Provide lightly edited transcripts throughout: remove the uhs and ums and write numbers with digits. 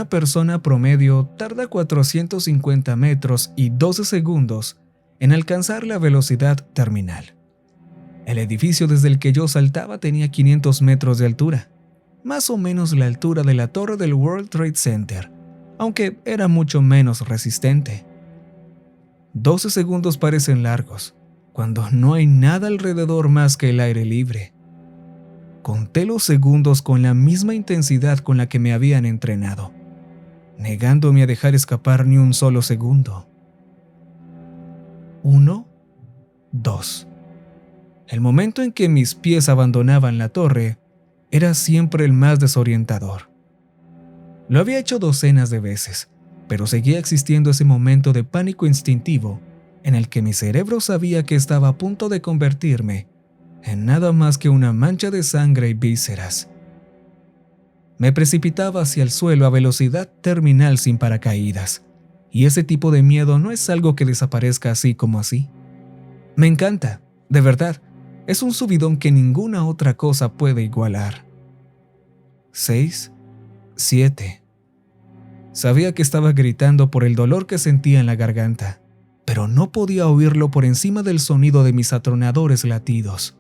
una persona promedio tarda 450 metros y 12 segundos en alcanzar la velocidad terminal. El edificio desde el que yo saltaba tenía 500 metros de altura, más o menos la altura de la torre del World Trade Center, aunque era mucho menos resistente. 12 segundos parecen largos, cuando no hay nada alrededor más que el aire libre. Conté los segundos con la misma intensidad con la que me habían entrenado, negándome a dejar escapar ni un solo segundo. 1, 2. El momento en que mis pies abandonaban la torre era siempre el más desorientador. Lo había hecho docenas de veces, pero seguía existiendo ese momento de pánico instintivo en el que mi cerebro sabía que estaba a punto de convertirme en nada más que una mancha de sangre y vísceras. Me precipitaba hacia el suelo a velocidad terminal sin paracaídas, y ese tipo de miedo no es algo que desaparezca así como así. Me encanta, de verdad, es un subidón que ninguna otra cosa puede igualar. 6, 7. Sabía que estaba gritando por el dolor que sentía en la garganta, pero no podía oírlo por encima del sonido de mis atronadores latidos.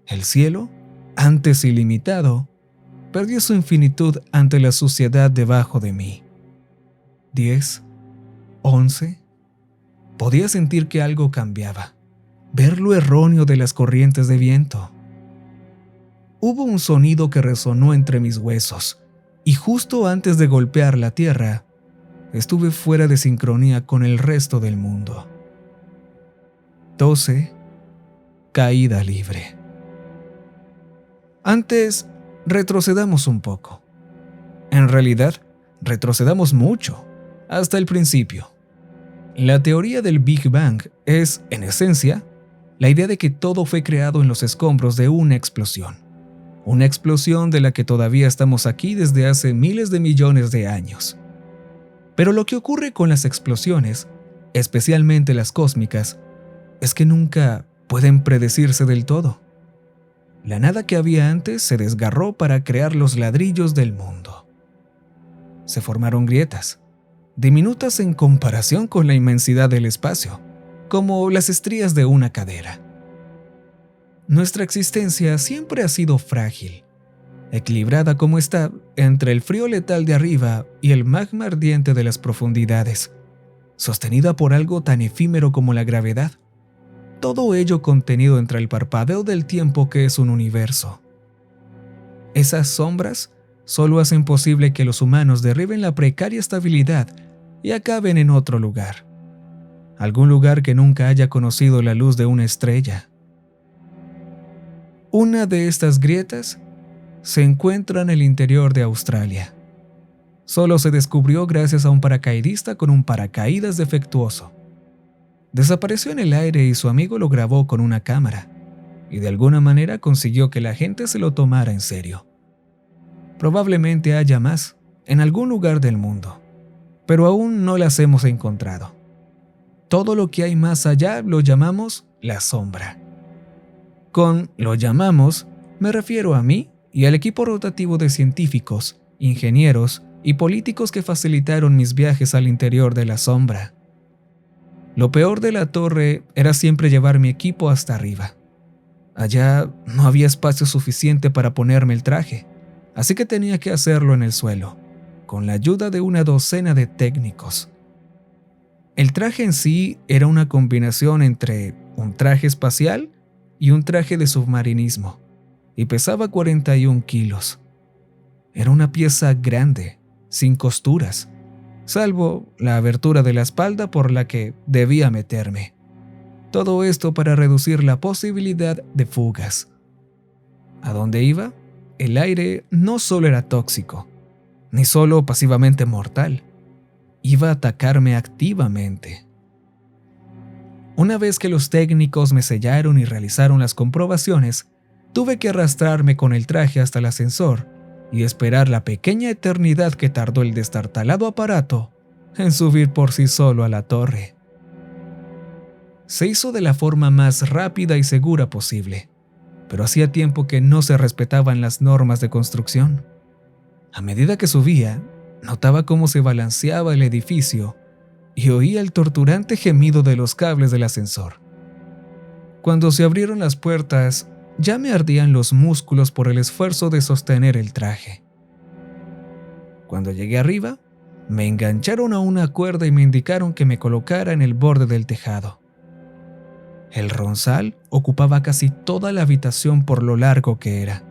El cielo, antes ilimitado, perdió su infinitud ante la suciedad debajo de mí. 10, 11. Podía sentir que algo cambiaba, ver lo erróneo de las corrientes de viento. Hubo un sonido que resonó entre mis huesos, y justo antes de golpear la tierra, estuve fuera de sincronía con el resto del mundo. 12. Caída libre. Antes, retrocedamos un poco. En realidad, retrocedamos mucho, hasta el principio. La teoría del Big Bang es, en esencia, la idea de que todo fue creado en los escombros de una explosión de la que todavía estamos aquí desde hace miles de millones de años. Pero lo que ocurre con las explosiones, especialmente las cósmicas, es que nunca pueden predecirse del todo. La nada que había antes se desgarró para crear los ladrillos del mundo. Se formaron grietas, diminutas en comparación con la inmensidad del espacio, como las estrías de una cadera. Nuestra existencia siempre ha sido frágil, equilibrada como está entre el frío letal de arriba y el magma ardiente de las profundidades, sostenida por algo tan efímero como la gravedad. Todo ello contenido entre el parpadeo del tiempo que es un universo. Esas sombras solo hacen posible que los humanos derriben la precaria estabilidad y acaben en otro lugar. Algún lugar que nunca haya conocido la luz de una estrella. Una de estas grietas se encuentra en el interior de Australia. Solo se descubrió gracias a un paracaidista con un paracaídas defectuoso. Desapareció en el aire y su amigo lo grabó con una cámara, y de alguna manera consiguió que la gente se lo tomara en serio. Probablemente haya más, en algún lugar del mundo, pero aún no las hemos encontrado. Todo lo que hay más allá lo llamamos la sombra. Con lo llamamos, me refiero a mí y al equipo rotativo de científicos, ingenieros y políticos que facilitaron mis viajes al interior de la sombra. Lo peor de la torre era siempre llevar mi equipo hasta arriba. Allá no había espacio suficiente para ponerme el traje, así que tenía que hacerlo en el suelo, con la ayuda de una docena de técnicos. El traje en sí era una combinación entre un traje espacial y un traje de submarinismo, y pesaba 41 kilos. Era una pieza grande, sin costuras, salvo la abertura de la espalda por la que debía meterme. Todo esto para reducir la posibilidad de fugas. ¿A dónde iba? El aire no solo era tóxico, ni solo pasivamente mortal. Iba a atacarme activamente. Una vez que los técnicos me sellaron y realizaron las comprobaciones, tuve que arrastrarme con el traje hasta el ascensor y esperar la pequeña eternidad que tardó el destartalado aparato en subir por sí solo a la torre. Se hizo de la forma más rápida y segura posible, pero hacía tiempo que no se respetaban las normas de construcción. A medida que subía, Notaba cómo se balanceaba el edificio y oía el torturante gemido de los cables del ascensor. Cuando se abrieron las puertas, ya me ardían los músculos por el esfuerzo de sostener el traje. Cuando llegué arriba, me engancharon a una cuerda y me indicaron que me colocara en el borde del tejado. El ronzal ocupaba casi toda la habitación por lo largo que era,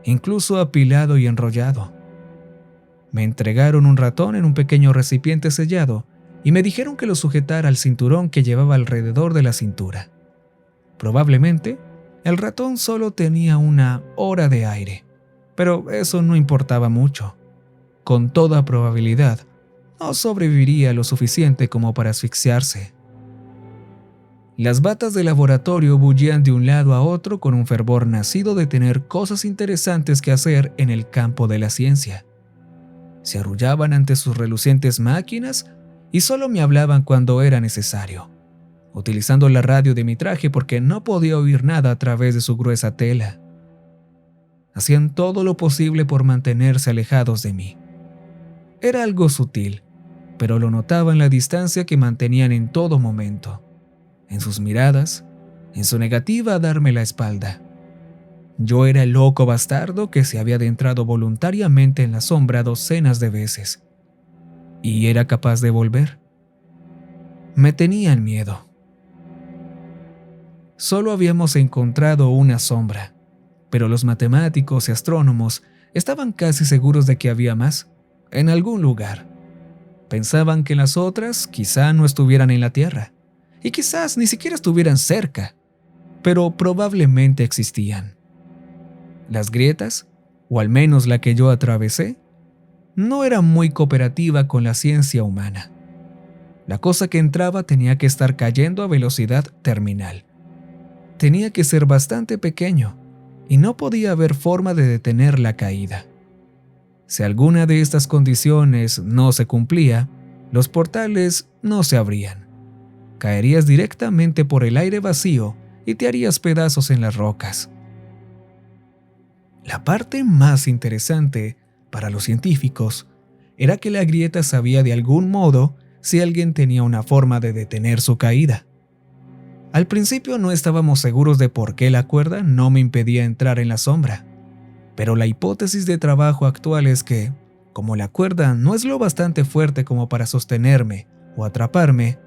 incluso apilado y enrollado. Me entregaron un ratón en un pequeño recipiente sellado y me dijeron que lo sujetara al cinturón que llevaba alrededor de la cintura. Probablemente, el ratón solo tenía 1 hora de aire, pero eso no importaba mucho. Con toda probabilidad, no sobreviviría lo suficiente como para asfixiarse. Las batas de laboratorio bullían de un lado a otro con un fervor nacido de tener cosas interesantes que hacer en el campo de la ciencia. Se arrullaban ante sus relucientes máquinas y solo me hablaban cuando era necesario, utilizando la radio de mi traje porque no podía oír nada a través de su gruesa tela. Hacían todo lo posible por mantenerse alejados de mí. Era algo sutil, pero lo notaba en la distancia que mantenían en todo momento, en sus miradas, en su negativa a darme la espalda. Yo era el loco bastardo que se había adentrado voluntariamente en la sombra docenas de veces, y era capaz de volver. Me tenían miedo. Solo habíamos encontrado una sombra, pero los matemáticos y astrónomos estaban casi seguros de que había más, en algún lugar. Pensaban que las otras quizá no estuvieran en la Tierra, y quizás ni siquiera estuvieran cerca, pero probablemente existían. Las grietas, o al menos la que yo atravesé, no era muy cooperativa con la ciencia humana. La cosa que entraba tenía que estar cayendo a velocidad terminal. Tenía que ser bastante pequeño, y no podía haber forma de detener la caída. Si alguna de estas condiciones no se cumplía, los portales no se abrían. Caerías directamente por el aire vacío y te harías pedazos en las rocas. La parte más interesante para los científicos era que la grieta sabía de algún modo si alguien tenía una forma de detener su caída. Al principio no estábamos seguros de por qué la cuerda no me impedía entrar en la sombra, pero la hipótesis de trabajo actual es que, como la cuerda no es lo bastante fuerte como para sostenerme o atraparme,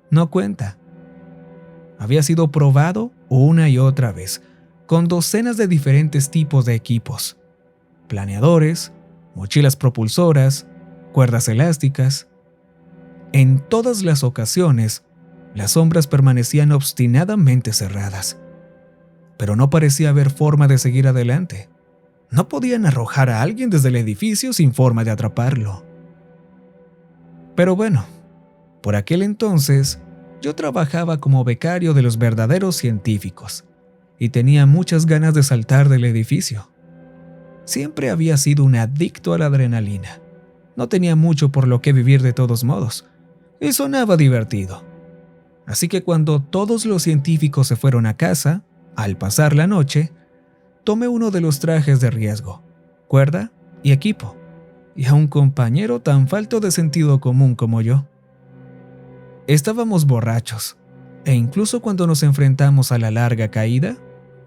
no cuenta. Había sido probado una y otra vez, con docenas de diferentes tipos de equipos: planeadores, mochilas propulsoras, cuerdas elásticas. En todas las ocasiones, las sombras permanecían obstinadamente cerradas, pero no parecía haber forma de seguir adelante. No podían arrojar a alguien desde el edificio sin forma de atraparlo. Pero bueno, por aquel entonces, yo trabajaba como becario de los verdaderos científicos y tenía muchas ganas de saltar del edificio. Siempre había sido un adicto a la adrenalina. No tenía mucho por lo que vivir de todos modos, y sonaba divertido. Así que cuando todos los científicos se fueron a casa, al pasar la noche, tomé uno de los trajes de riesgo, cuerda y equipo, y a un compañero tan falto de sentido común como yo. Estábamos borrachos, e incluso cuando nos enfrentamos a la larga caída,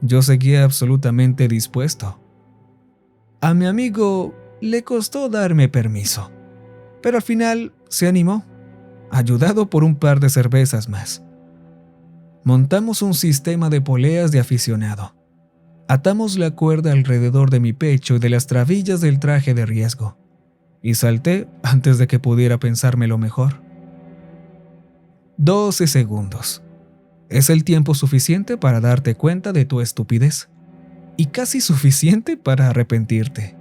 yo seguía absolutamente dispuesto. A mi amigo le costó darme permiso, pero al final se animó, ayudado por un par de cervezas más. Montamos un sistema de poleas de aficionado. Atamos la cuerda alrededor de mi pecho y de las trabillas del traje de riesgo, y salté antes de que pudiera pensármelo mejor. 12 segundos. Es el tiempo suficiente para darte cuenta de tu estupidez, y casi suficiente para arrepentirte.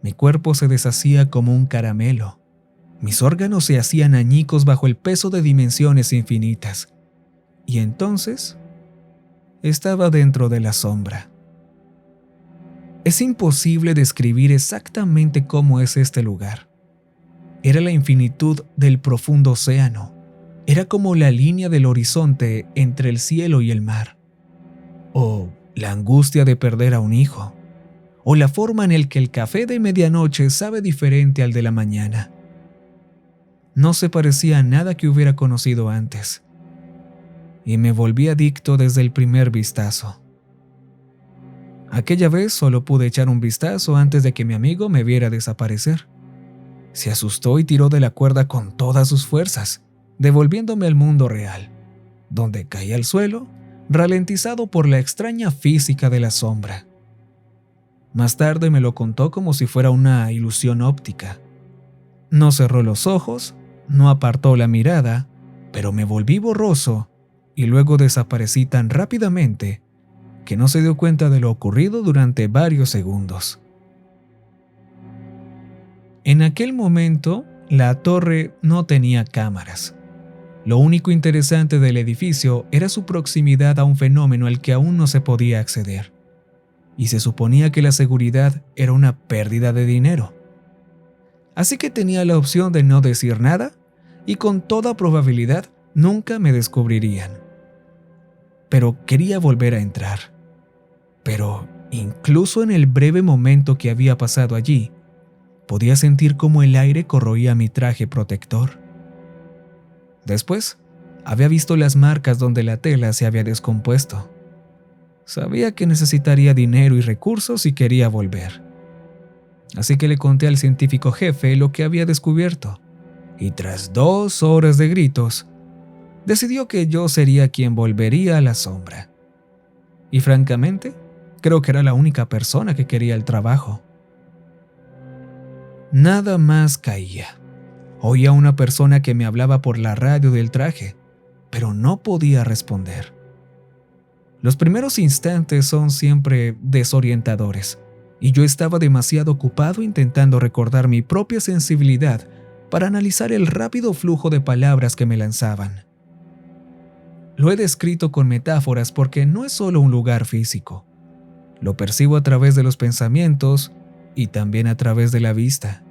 Mi cuerpo se deshacía como un caramelo. Mis órganos se hacían añicos bajo el peso de dimensiones infinitas. Y entonces, estaba dentro de la sombra. Es imposible describir exactamente cómo es este lugar. Era la infinitud del profundo océano. Era como la línea del horizonte entre el cielo y el mar. O la angustia de perder a un hijo. o la forma en la que el café de medianoche sabe diferente al de la mañana. No se parecía a nada que hubiera conocido antes, y me volví adicto desde el primer vistazo. Aquella vez solo pude echar un vistazo antes de que mi amigo me viera desaparecer. Se asustó y tiró de la cuerda con todas sus fuerzas, devolviéndome al mundo real, donde caí al suelo, ralentizado por la extraña física de la sombra. Más tarde me lo contó como si fuera una ilusión óptica. No cerró los ojos, no apartó la mirada, pero me volví borroso y luego desaparecí tan rápidamente que no se dio cuenta de lo ocurrido durante varios segundos. En aquel momento, la torre no tenía cámaras. Lo único interesante del edificio era su proximidad a un fenómeno al que aún no se podía acceder, y se suponía que la seguridad era una pérdida de dinero. Así que tenía la opción de no decir nada y con toda probabilidad nunca me descubrirían. Pero quería volver a entrar. Pero incluso en el breve momento que había pasado allí, podía sentir cómo el aire corroía mi traje protector. Después, había visto las marcas donde la tela se había descompuesto. Sabía que necesitaría dinero y recursos si quería volver. Así que le conté al científico jefe lo que había descubierto, y tras 2 horas de gritos, decidió que yo sería quien volvería a la sombra. Y francamente, creo que era la única persona que quería el trabajo. Nada más caía. Oía a una persona que me hablaba por la radio del traje, pero no podía responder. Los primeros instantes son siempre desorientadores, y yo estaba demasiado ocupado intentando recordar mi propia sensibilidad para analizar el rápido flujo de palabras que me lanzaban. Lo he descrito con metáforas porque no es solo un lugar físico. Lo percibo a través de los pensamientos y también a través de la vista.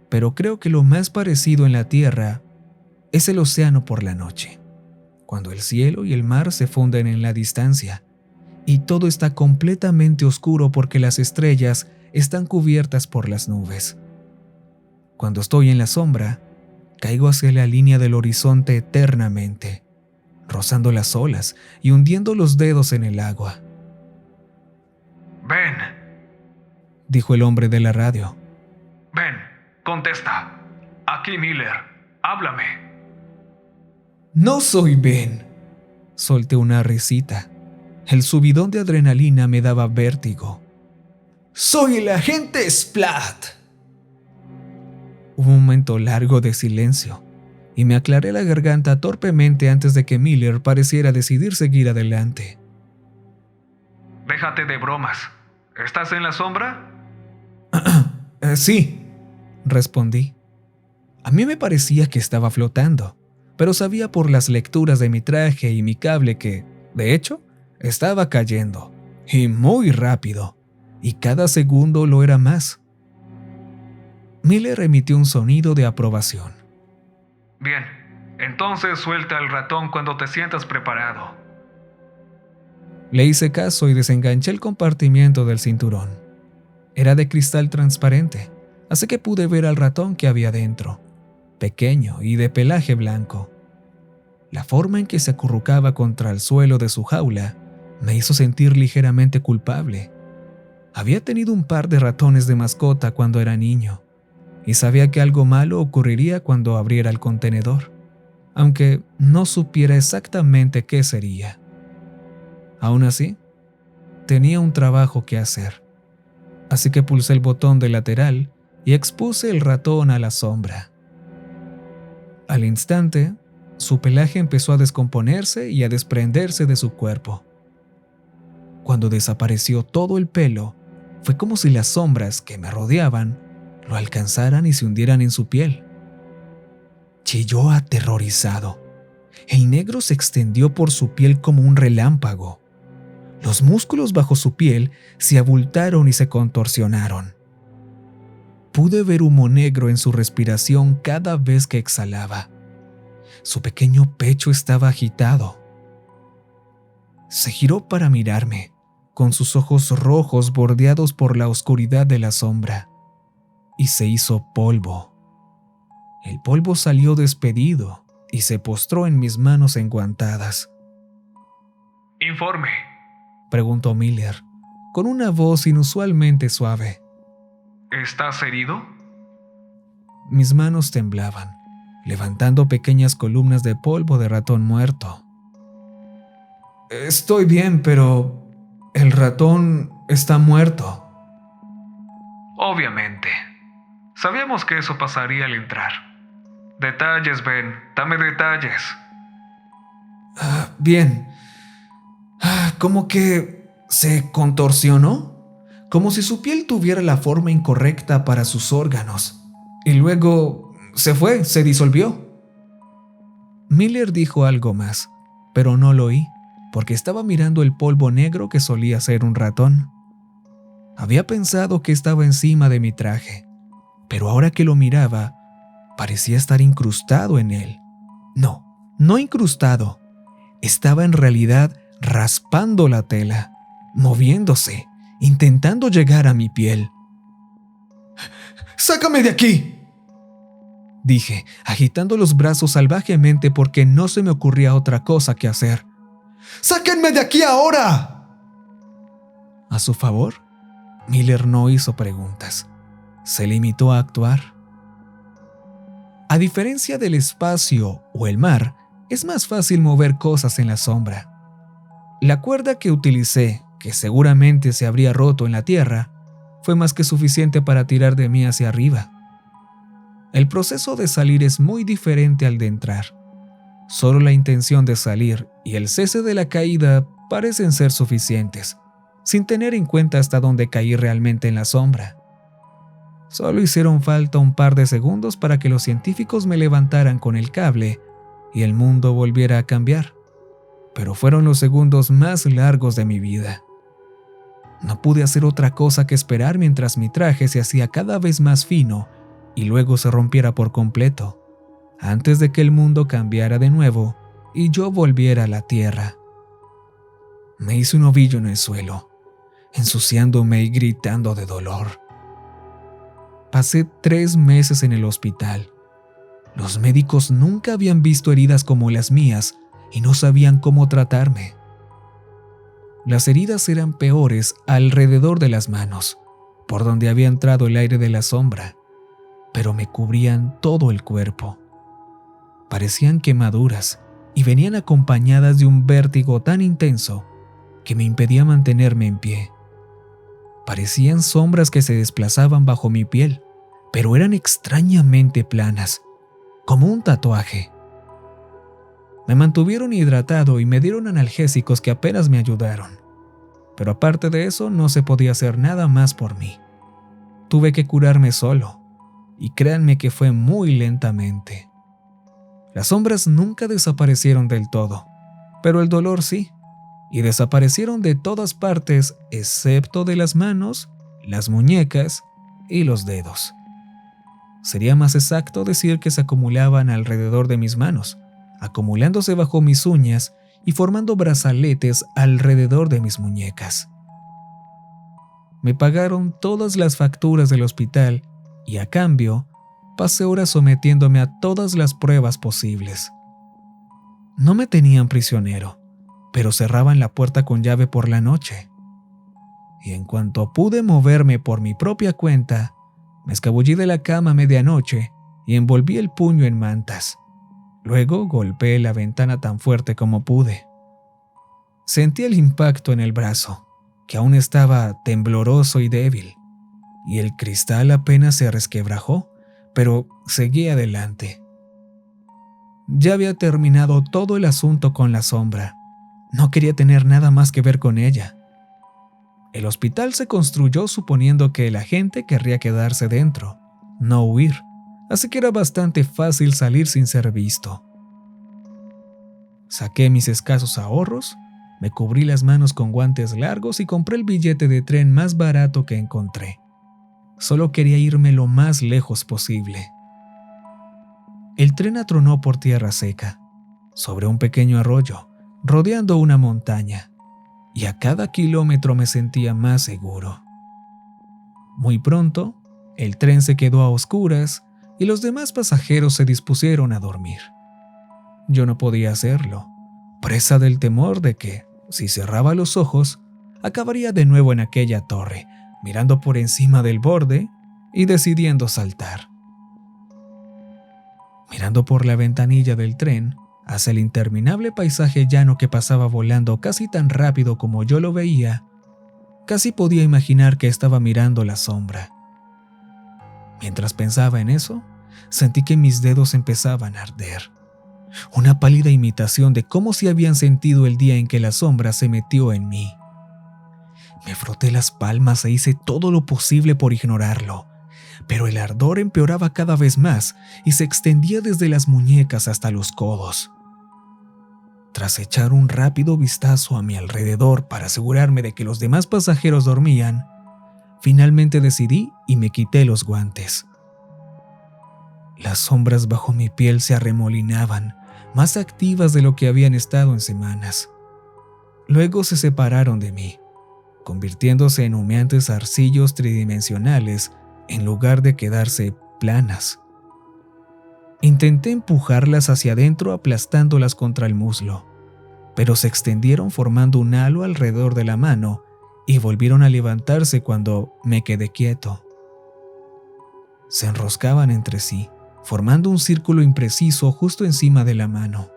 Pero creo que lo más parecido en la Tierra es el océano por la noche, cuando el cielo y el mar se funden en la distancia y todo está completamente oscuro porque las estrellas están cubiertas por las nubes. Cuando estoy en la sombra, caigo hacia la línea del horizonte eternamente, rozando las olas y hundiendo los dedos en el agua. «Ven», dijo el hombre de la radio. «ven, contesta. Aquí Miller, háblame». «No soy Ben», solté una risita. El subidón de adrenalina me daba vértigo. «Soy el agente Splat». Hubo un momento largo de silencio, y me aclaré la garganta torpemente antes de que Miller pareciera decidir seguir adelante. «Déjate de bromas. ¿Estás en la sombra?» Sí, respondí. A mí me parecía que estaba flotando, pero sabía por las lecturas de mi traje y mi cable que, de hecho, estaba cayendo, y muy rápido, y cada segundo lo era más. Miller emitió un sonido de aprobación. «Bien, entonces suelta el ratón cuando te sientas preparado». Le hice caso y desenganché el compartimiento del cinturón. Era de cristal transparente, así que pude ver al ratón que había dentro, pequeño y de pelaje blanco. La forma en que se acurrucaba contra el suelo de su jaula me hizo sentir ligeramente culpable. Había tenido un par de ratones de mascota cuando era niño, y sabía que algo malo ocurriría cuando abriera el contenedor, aunque no supiera exactamente qué sería. Aún así, tenía un trabajo que hacer, así que pulsé el botón de lateral y expuse el ratón a la sombra. Al instante, su pelaje empezó a descomponerse y a desprenderse de su cuerpo. Cuando desapareció todo el pelo, fue como si las sombras que me rodeaban lo alcanzaran y se hundieran en su piel. Chilló aterrorizado. El negro se extendió por su piel como un relámpago. Los músculos bajo su piel se abultaron y se contorsionaron. Pude ver humo negro en su respiración cada vez que exhalaba. Su pequeño pecho estaba agitado. Se giró para mirarme, con sus ojos rojos bordeados por la oscuridad de la sombra, y se hizo polvo. El polvo salió despedido y se postró en mis manos enguantadas. Informe. Preguntó Miller, con una voz inusualmente suave. ¿Estás herido? Mis manos temblaban, levantando pequeñas columnas de polvo de ratón muerto. Estoy bien, pero el ratón está muerto. Obviamente. Sabíamos que eso pasaría al entrar. Detalles, Ben. Dame detalles. Bien. ¿Cómo que se contorsionó? Como si su piel tuviera la forma incorrecta para sus órganos. Y luego se disolvió. Miller dijo algo más, pero no lo oí, porque estaba mirando el polvo negro que solía ser un ratón. Había pensado que estaba encima de mi traje, pero ahora que lo miraba, parecía estar incrustado en él. No incrustado. Estaba en realidad raspando la tela, moviéndose, intentando llegar a mi piel. ¡Sácame de aquí!, dije, agitando los brazos salvajemente porque no se me ocurría otra cosa que hacer. ¡Sáquenme de aquí ahora! A su favor, Miller no hizo preguntas. Se limitó a actuar. A diferencia del espacio o el mar, es más fácil mover cosas en la sombra. La cuerda que utilicé, que seguramente se habría roto en la tierra, fue más que suficiente para tirar de mí hacia arriba. El proceso de salir es muy diferente al de entrar. Solo la intención de salir y el cese de la caída parecen ser suficientes, sin tener en cuenta hasta dónde caí realmente en la sombra. Solo hicieron falta un par de segundos para que los científicos me levantaran con el cable y el mundo volviera a cambiar. Pero fueron los segundos más largos de mi vida. No pude hacer otra cosa que esperar mientras mi traje se hacía cada vez más fino y luego se rompiera por completo, antes de que el mundo cambiara de nuevo y yo volviera a la tierra. Me hice un ovillo en el suelo, ensuciándome y gritando de dolor. Pasé 3 meses en el hospital. Los médicos nunca habían visto heridas como las mías y no sabían cómo tratarme. Las heridas eran peores alrededor de las manos, por donde había entrado el aire de la sombra, pero me cubrían todo el cuerpo. Parecían quemaduras y venían acompañadas de un vértigo tan intenso que me impedía mantenerme en pie. Parecían sombras que se desplazaban bajo mi piel, pero eran extrañamente planas, como un tatuaje. Me mantuvieron hidratado y me dieron analgésicos que apenas me ayudaron. Pero aparte de eso, no se podía hacer nada más por mí. Tuve que curarme solo, y créanme que fue muy lentamente. Las sombras nunca desaparecieron del todo, pero el dolor sí, y desaparecieron de todas partes excepto de las manos, las muñecas y los dedos. Sería más exacto decir que se acumulaban alrededor de mis manos, acumulándose bajo mis uñas y formando brazaletes alrededor de mis muñecas. Me pagaron todas las facturas del hospital y a cambio pasé horas sometiéndome a todas las pruebas posibles. No me tenían prisionero, pero cerraban la puerta con llave por la noche. Y en cuanto pude moverme por mi propia cuenta, me escabullí de la cama a medianoche y envolví el puño en mantas. Luego golpeé la ventana tan fuerte como pude. Sentí el impacto en el brazo, que aún estaba tembloroso y débil, y el cristal apenas se resquebrajó, pero seguí adelante. Ya había terminado todo el asunto con la sombra. No quería tener nada más que ver con ella. El hospital se construyó suponiendo que la gente querría quedarse dentro, no huir, así que era bastante fácil salir sin ser visto. Saqué mis escasos ahorros, me cubrí las manos con guantes largos y compré el billete de tren más barato que encontré. Solo quería irme lo más lejos posible. El tren atronó por tierra seca, sobre un pequeño arroyo, rodeando una montaña. y a cada kilómetro me sentía más seguro. Muy pronto, el tren se quedó a oscuras y los demás pasajeros se dispusieron a dormir. Yo no podía hacerlo, presa del temor de que, si cerraba los ojos, acabaría de nuevo en aquella torre, mirando por encima del borde y decidiendo saltar. Mirando por la ventanilla del tren hacia el interminable paisaje llano que pasaba volando casi tan rápido como yo lo veía, casi podía imaginar que estaba mirando la sombra. Mientras pensaba en eso, sentí que mis dedos empezaban a arder. Una pálida imitación de cómo se habían sentido el día en que la sombra se metió en mí. Me froté las palmas e hice todo lo posible por ignorarlo, pero el ardor empeoraba cada vez más y se extendía desde las muñecas hasta los codos. Tras echar un rápido vistazo a mi alrededor para asegurarme de que los demás pasajeros dormían, finalmente decidí y me quité los guantes. Las sombras bajo mi piel se arremolinaban, más activas de lo que habían estado en semanas. Luego se separaron de mí, convirtiéndose en humeantes arcillos tridimensionales en lugar de quedarse planas. Intenté empujarlas hacia adentro aplastándolas contra el muslo, pero se extendieron formando un halo alrededor de la mano y volvieron a levantarse cuando me quedé quieto. Se enroscaban entre sí, formando un círculo impreciso justo encima de la mano.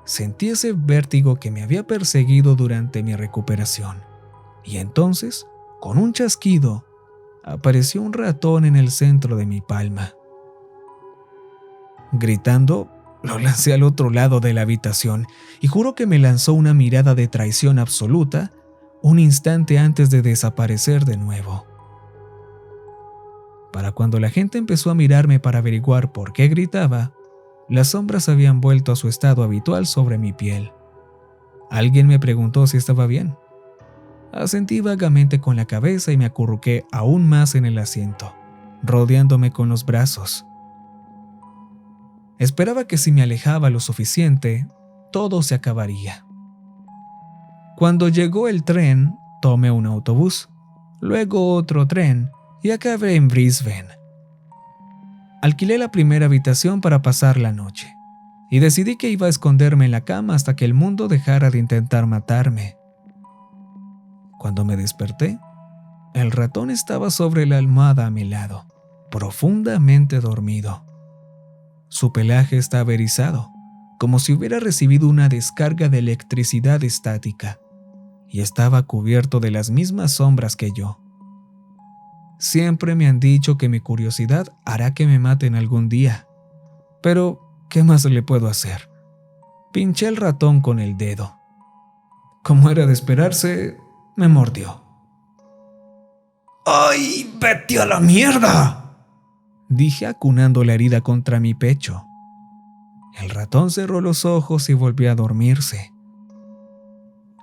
Sentí ese vértigo que me había perseguido durante mi recuperación, y entonces, con un chasquido, apareció un ratón en el centro de mi palma. Gritando, lo lancé al otro lado de la habitación y juro que me lanzó una mirada de traición absoluta un instante antes de desaparecer de nuevo. Para cuando la gente empezó a mirarme para averiguar por qué gritaba, las sombras habían vuelto a su estado habitual sobre mi piel. Alguien me preguntó si estaba bien. Asentí vagamente con la cabeza y me acurruqué aún más en el asiento, rodeándome con los brazos. Esperaba que si me alejaba lo suficiente, todo se acabaría. Cuando llegó el tren, tomé un autobús, luego otro tren y acabé en Brisbane. Alquilé la primera habitación para pasar la noche y decidí que iba a esconderme en la cama hasta que el mundo dejara de intentar matarme. Cuando me desperté, el ratón estaba sobre la almohada a mi lado, profundamente dormido. Su pelaje estaba erizado, como si hubiera recibido una descarga de electricidad estática, y estaba cubierto de las mismas sombras que yo. Siempre me han dicho que mi curiosidad hará que me maten algún día, pero ¿qué más le puedo hacer? Pinché el ratón con el dedo. Como era de esperarse, me mordió. ¡Ay, vete a la mierda!, dije acunando la herida contra mi pecho. El ratón cerró los ojos y volvió a dormirse.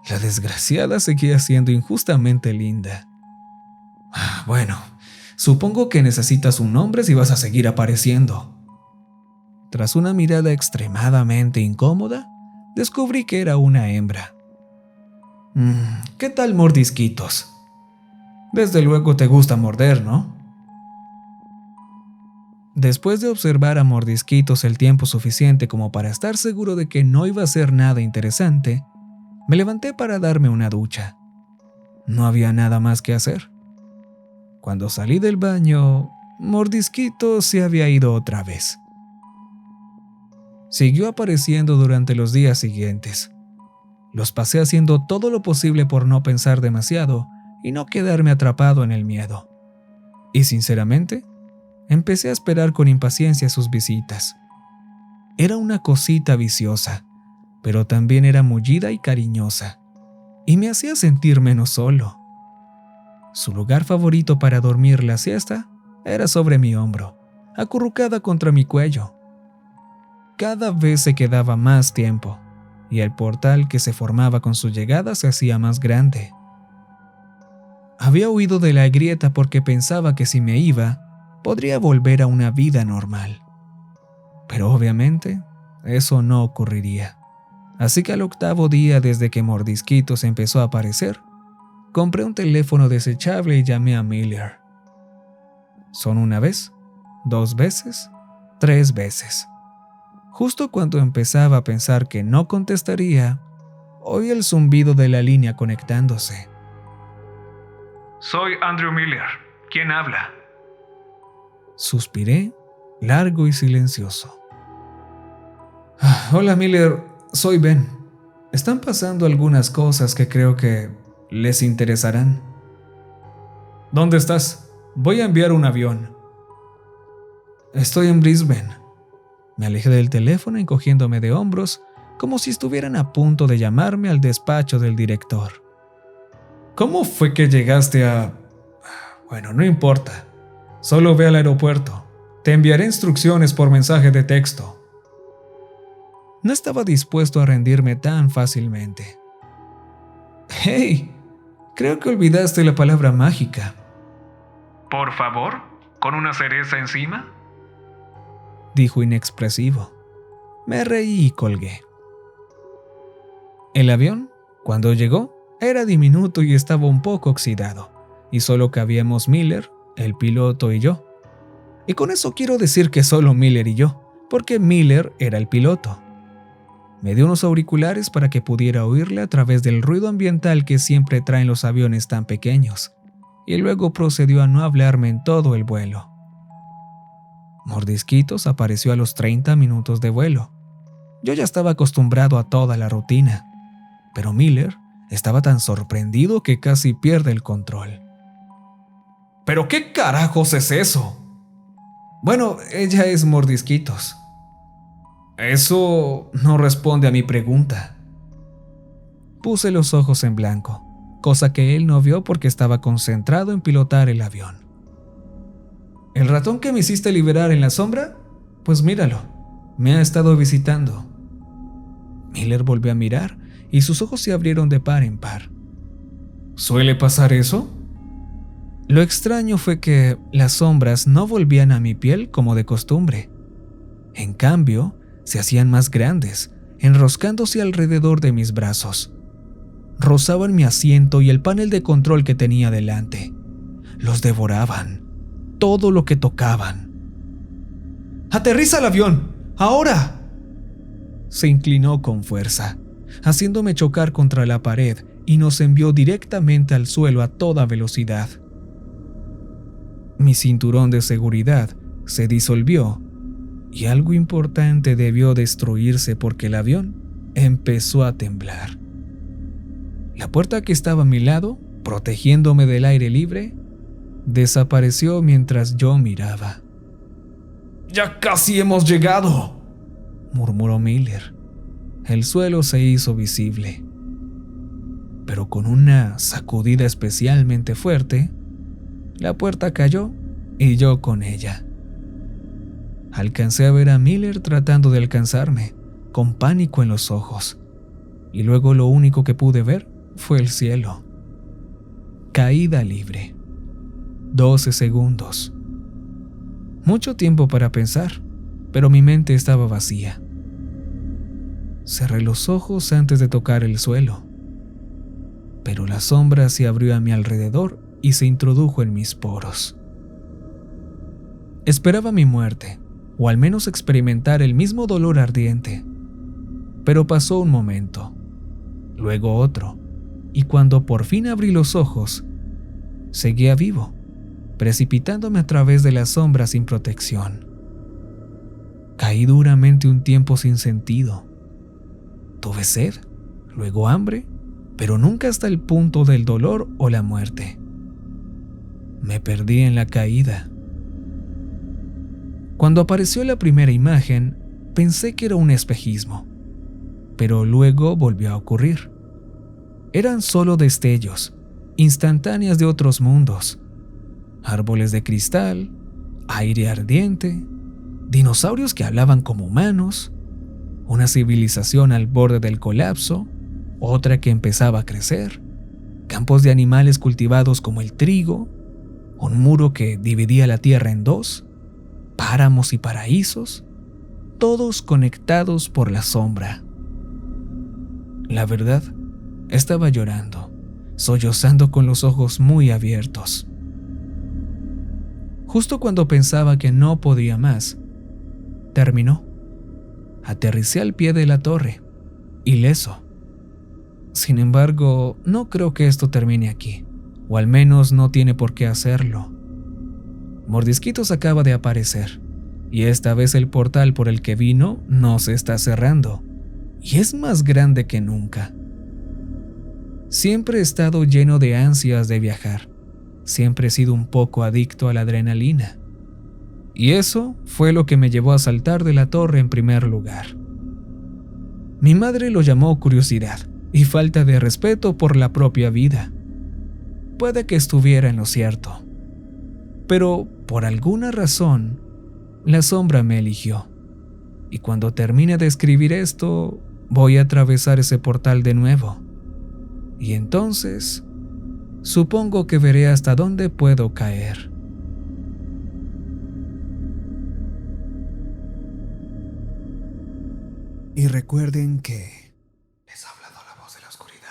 La desgraciada seguía siendo injustamente linda. Bueno, supongo que necesitas un nombre si vas a seguir apareciendo. Tras una mirada extremadamente incómoda, descubrí que era una hembra. ¿Qué tal mordisquitos? Desde luego te gusta morder, ¿no? Después de observar a Mordisquitos el tiempo suficiente como para estar seguro de que no iba a ser nada interesante, me levanté para darme una ducha. No había nada más que hacer. Cuando salí del baño, Mordisquitos se había ido otra vez. Siguió apareciendo durante los días siguientes. Los pasé haciendo todo lo posible por no pensar demasiado y no quedarme atrapado en el miedo. Y sinceramente, empecé a esperar con impaciencia sus visitas. Era una cosita viciosa, pero también era mullida y cariñosa, y me hacía sentir menos solo. Su lugar favorito para dormir la siesta era sobre mi hombro, acurrucada contra mi cuello. Cada vez se quedaba más tiempo, y el portal que se formaba con su llegada se hacía más grande. Había huido de la grieta porque pensaba que si me iba, podría volver a una vida normal. Pero obviamente, eso no ocurriría. Así que al 8º día desde que Mordisquitos empezó a aparecer, compré un teléfono desechable y llamé a Miller. Son 1 vez, 2 veces, 3 veces. Justo cuando empezaba a pensar que no contestaría, oí el zumbido de la línea conectándose. Soy Andrew Miller. ¿Quién habla? Suspiré, largo y silencioso. Hola Miller, soy Ben. Están pasando algunas cosas que creo que les interesarán. ¿Dónde estás? Voy a enviar un avión. Estoy en Brisbane. Me alejé del teléfono encogiéndome de hombros como si estuvieran a punto de llamarme al despacho del director. ¿Cómo fue que llegaste a...? Bueno, no importa. Solo ve al aeropuerto. Te enviaré instrucciones por mensaje de texto. No estaba dispuesto a rendirme tan fácilmente. ¡Hey! Creo que olvidaste la palabra mágica. Por favor, ¿con una cereza encima? Dijo inexpresivo. Me reí y colgué. El avión, cuando llegó, era diminuto y estaba un poco oxidado, y solo cabíamos Miller, el piloto y yo. Y con eso quiero decir que solo Miller y yo, porque Miller era el piloto. Me dio unos auriculares para que pudiera oírle a través del ruido ambiental que siempre traen los aviones tan pequeños, y luego procedió a no hablarme en todo el vuelo. Mordisquitos apareció a los 30 minutos de vuelo. Yo ya estaba acostumbrado a toda la rutina, pero Miller estaba tan sorprendido que casi pierde el control. ¿Pero qué carajos es eso? Bueno, ella es Mordisquitos. Eso no responde a mi pregunta. Puse los ojos en blanco, cosa que él no vio porque estaba concentrado en pilotar el avión. ¿El ratón que me hiciste liberar en la sombra? Pues míralo, me ha estado visitando. Miller volvió a mirar y sus ojos se abrieron de par en par. ¿Suele pasar eso? Lo extraño fue que las sombras no volvían a mi piel como de costumbre. En cambio, se hacían más grandes, enroscándose alrededor de mis brazos. Rozaban mi asiento y el panel de control que tenía delante. Los devoraban, todo lo que tocaban. ¡Aterriza el avión! ¡Ahora! Se inclinó con fuerza, haciéndome chocar contra la pared y nos envió directamente al suelo a toda velocidad. Mi cinturón de seguridad se disolvió y algo importante debió destruirse porque el avión empezó a temblar. La puerta que estaba a mi lado, protegiéndome del aire libre, desapareció mientras yo miraba. ¡Ya casi hemos llegado!, murmuró Miller. El suelo se hizo visible, pero con una sacudida especialmente fuerte, la puerta cayó y yo con ella. Alcancé a ver a Miller tratando de alcanzarme, con pánico en los ojos, y luego lo único que pude ver fue el cielo. Caída libre. 12 segundos. Mucho tiempo para pensar, pero mi mente estaba vacía. Cerré los ojos antes de tocar el suelo, pero la sombra se abrió a mi alrededor y se introdujo en mis poros. Esperaba mi muerte, o al menos experimentar el mismo dolor ardiente. Pero pasó un momento, luego otro, y cuando por fin abrí los ojos, seguía vivo, precipitándome a través de la sombra sin protección. Caí duramente un tiempo sin sentido. Tuve sed, luego hambre, pero nunca hasta el punto del dolor o la muerte. Me perdí en la caída. Cuando apareció la primera imagen, pensé que era un espejismo, pero luego volvió a ocurrir. Eran solo destellos, instantáneas de otros mundos, árboles de cristal, aire ardiente, dinosaurios que hablaban como humanos, una civilización al borde del colapso, otra que empezaba a crecer, campos de animales cultivados como el trigo, un muro que dividía la tierra en dos, páramos y paraísos, todos conectados por la sombra. La verdad, estaba llorando, sollozando con los ojos muy abiertos. Justo cuando pensaba que no podía más, terminó. Aterricé al pie de la torre, ileso. Sin embargo, no creo que esto termine aquí, o al menos no tiene por qué hacerlo. Mordisquitos acaba de aparecer, y esta vez el portal por el que vino no se está cerrando, y es más grande que nunca. Siempre he estado lleno de ansias de viajar, siempre he sido un poco adicto a la adrenalina, y eso fue lo que me llevó a saltar de la torre en primer lugar. Mi madre lo llamó curiosidad y falta de respeto por la propia vida. Puede que estuviera en lo cierto, pero por alguna razón, la sombra me eligió. Y cuando termine de escribir esto, voy a atravesar ese portal de nuevo. Y entonces, supongo que veré hasta dónde puedo caer. Y recuerden que les ha hablado la voz de la oscuridad.